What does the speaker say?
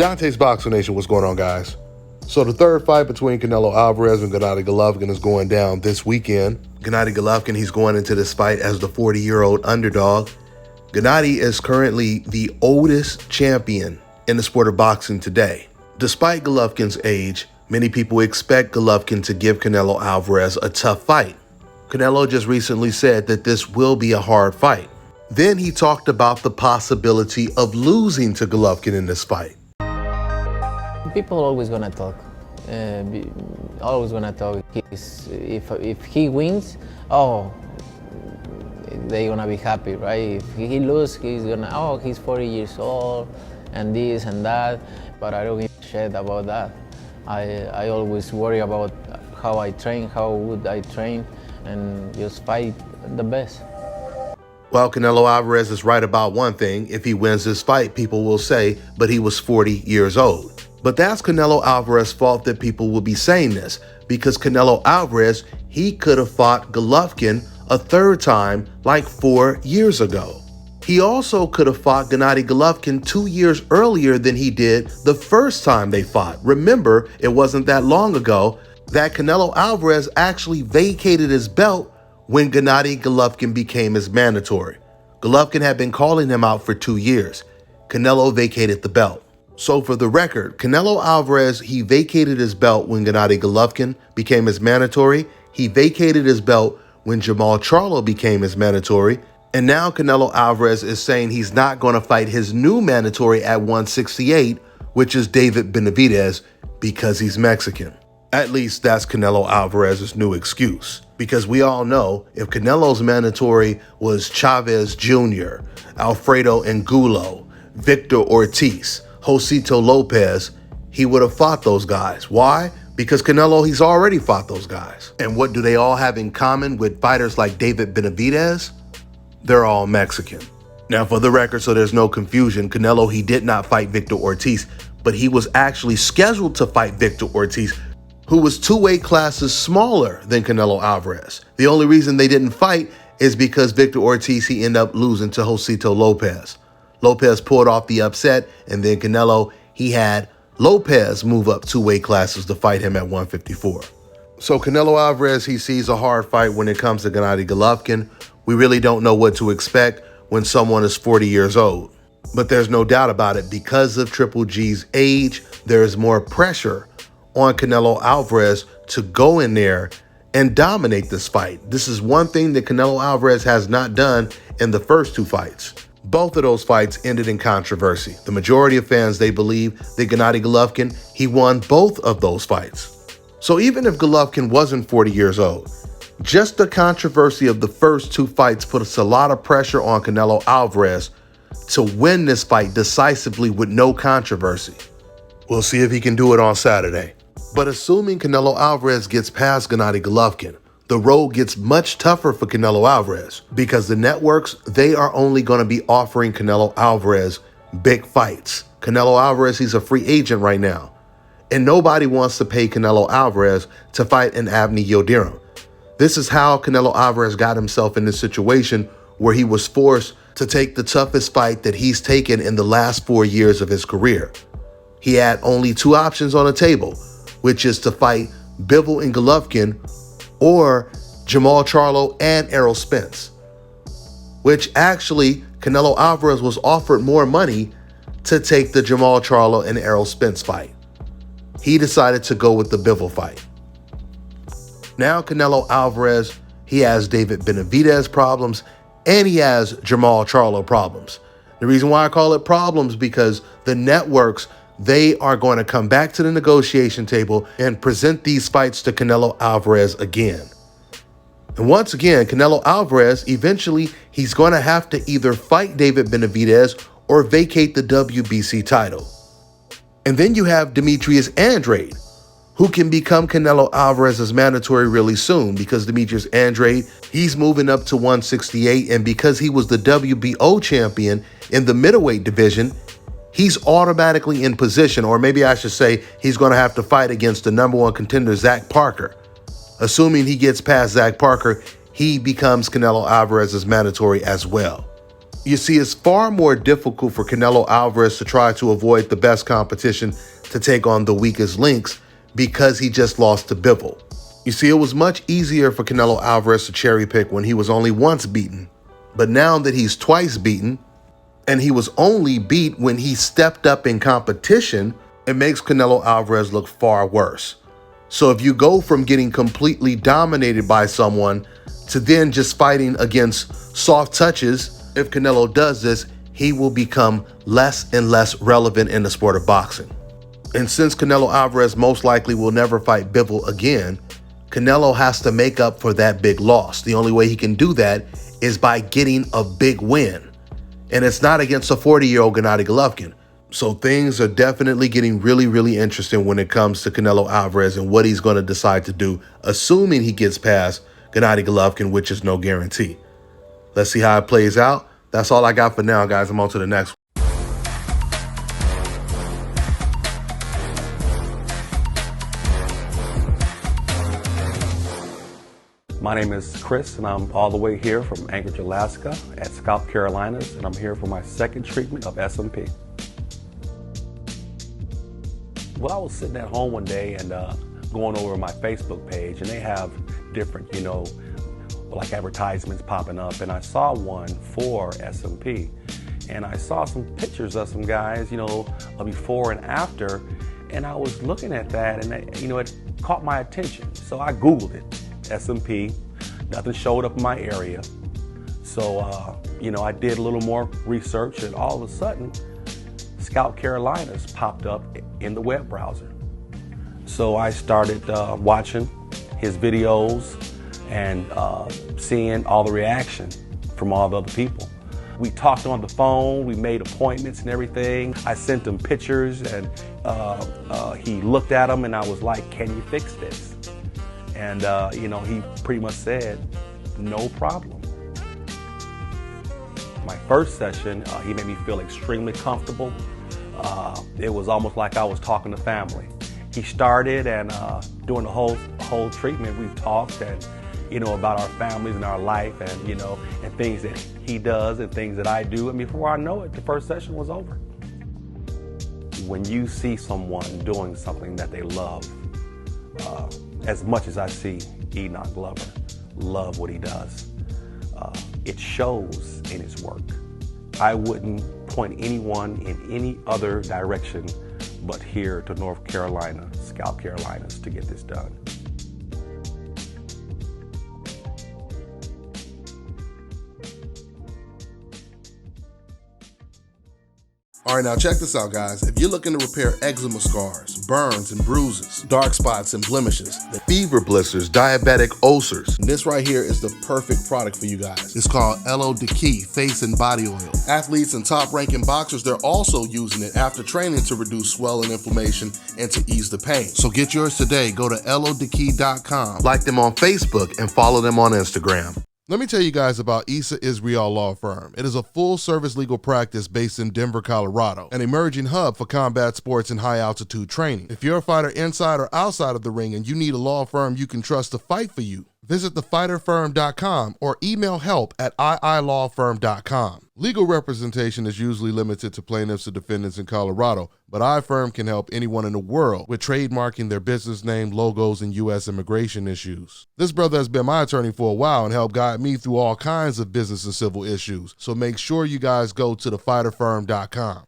Dontaesboxingnation, what's going on, guys? So the third fight between Canelo Alvarez and Gennady Golovkin is going down this weekend. Gennady Golovkin, he's going into this fight as the 40-year-old underdog. Gennady is currently the oldest champion in the sport of boxing today. Despite Golovkin's age, many people expect Golovkin to give Canelo Alvarez a tough fight. Canelo just recently said that this will be a hard fight. Then he talked about the possibility of losing to Golovkin in this fight. People always gonna talk. Always gonna talk. If he wins, oh, they're gonna be happy, right? If he loses, he's gonna, oh, he's 40 years old, and this and that. But I don't give a shit about that. I always worry about how I train, how would I train, and just fight the best. Well, Canelo Alvarez is right about one thing. If he wins this fight, people will say, but he was 40 years old. But that's Canelo Alvarez's fault that people will be saying this, because Canelo Alvarez, he could have fought Golovkin a third time like 4 years ago. He also could have fought Gennady Golovkin 2 years earlier than he did the first time they fought. Remember, it wasn't that long ago that Canelo Alvarez actually vacated his belt when Gennady Golovkin became his mandatory. Golovkin had been calling him out for 2 years. Canelo vacated the belt. So for the record, Canelo Alvarez, he vacated his belt when Gennady Golovkin became his mandatory. He vacated his belt when Jermall Charlo became his mandatory. And now Canelo Alvarez is saying he's not going to fight his new mandatory at 168, which is David Benavidez, because he's Mexican. At least that's Canelo Alvarez's new excuse. Because we all know if Canelo's mandatory was Chavez Jr., Alfredo Angulo, Victor Ortiz, Josito Lopez, he would have fought those guys. Why? Because Canelo, he's already fought those guys. And what do they all have in common with fighters like David Benavidez? They're all Mexican. Now, for the record, so there's no confusion, Canelo, he did not fight Victor Ortiz, but he was actually scheduled to fight Victor Ortiz, who was 2 weight classes smaller than Canelo Alvarez. The only reason they didn't fight is because Victor Ortiz, he ended up losing to Josito Lopez. Lopez pulled off the upset, and then Canelo, he had Lopez move up 2 weight classes to fight him at 154. So Canelo Alvarez, he sees a hard fight when it comes to Gennady Golovkin. We really don't know what to expect when someone is 40 years old. But there's no doubt about it, because of Triple G's age, there is more pressure on Canelo Alvarez to go in there and dominate this fight. This is one thing that Canelo Alvarez has not done in the first 2 fights. Both of those fights ended in controversy. The majority of fans, they believe that Gennady Golovkin, he won both of those fights. So even if Golovkin wasn't 40 years old, just the controversy of the first 2 fights puts a lot of pressure on Canelo Alvarez to win this fight decisively with no controversy. We'll see if he can do it on Saturday. But assuming Canelo Alvarez gets past Gennady Golovkin, the road gets much tougher for Canelo Alvarez, because the networks, they are only going to be offering Canelo Alvarez big fights. Canelo Alvarez, he's a free agent right now, and nobody wants to pay Canelo Alvarez to fight an Avni Yildirim. This is how Canelo Alvarez got himself in this situation where he was forced to take the toughest fight that he's taken in the last 4 years of his career. He had only 2 options on the table, which is to fight Bivol and Golovkin or Jermall Charlo and Errol Spence, which actually Canelo Alvarez was offered more money to take the Jermall Charlo and Errol Spence fight. He decided to go with the Bivol fight. Now Canelo Alvarez, he has David Benavidez problems, and he has Jermall Charlo problems. The reason why I call it problems, because the networks, they are going to come back to the negotiation table and present these fights to Canelo Alvarez again. And once again, Canelo Alvarez, eventually, he's going to have to either fight David Benavidez or vacate the WBC title. And then you have Demetrius Andrade, who can become Canelo Alvarez's mandatory really soon, because Demetrius Andrade, he's moving up to 168, and because he was the WBO champion in the middleweight division, he's automatically in position, or maybe I should say he's going to have to fight against the #1 contender, Zach Parker. Assuming he gets past Zach Parker, he becomes Canelo Alvarez's mandatory as well. You see, it's far more difficult for Canelo Alvarez to try to avoid the best competition to take on the weakest links because he just lost to Bivol. You see, it was much easier for Canelo Alvarez to cherry pick when he was only once beaten. But now that he's twice beaten, and he was only beat when he stepped up in competition, it makes Canelo Alvarez look far worse. So if you go from getting completely dominated by someone to then just fighting against soft touches, if Canelo does this, he will become less and less relevant in the sport of boxing. And since Canelo Alvarez most likely will never fight Bivol again, Canelo has to make up for that big loss. The only way he can do that is by getting a big win. And it's not against a 40-year-old Gennady Golovkin. So things are definitely getting really, really interesting when it comes to Canelo Alvarez and what he's going to decide to do, assuming he gets past Gennady Golovkin, which is no guarantee. Let's see how it plays out. That's all I got for now, guys. I'm on to the next one. My name is Chris, and I'm all the way here from Anchorage, Alaska at ScalpCarolinas, and I'm here for my second treatment of SMP. Well, I was sitting at home one day and going over my Facebook page, and they have different, like advertisements popping up, and I saw one for SMP, and I saw some pictures of some guys, before and after, and I was looking at that, and it caught my attention, so I Googled it. SMP, nothing showed up in my area. So, I did a little more research, and all of a sudden, ScalpCarolinas popped up in the web browser. So I started watching his videos and seeing all the reaction from all the other people. We talked on the phone, we made appointments and everything. I sent him pictures, and he looked at them, and I was like, "Can you fix this?" And, he pretty much said, "No problem." My first session, he made me feel extremely comfortable. It was almost like I was talking to family. He started, and during the whole treatment, we talked and, about our families and our life, and, and things that he does and things that I do. And before I know it, the first session was over. When you see someone doing something that they love, as much as I see Enoch Glover love what he does, it shows in his work. I wouldn't point anyone in any other direction but here to North Carolina, ScalpCarolinas, to get this done. All right, now check this out, guys. If you're looking to repair eczema scars, burns and bruises, dark spots and blemishes, fever blisters, diabetic ulcers, this right here is the perfect product for you guys. It's called Elo Diki Face and Body Oil. Athletes and top-ranking boxers, they're also using it after training to reduce swelling, inflammation, and to ease the pain. So get yours today. Go to elodiki.com, like them on Facebook, and follow them on Instagram. Let me tell you guys about Issa Israel Law Firm. It is a full-service legal practice based in Denver, Colorado, an emerging hub for combat sports and high-altitude training. If you're a fighter inside or outside of the ring and you need a law firm you can trust to fight for you, visit thefighterfirm.com or email help@iilawfirm.com. Legal representation is usually limited to plaintiffs or defendants in Colorado, but iFirm can help anyone in the world with trademarking their business name, logos, and U.S. immigration issues. This brother has been my attorney for a while and helped guide me through all kinds of business and civil issues, so make sure you guys go to thefighterfirm.com.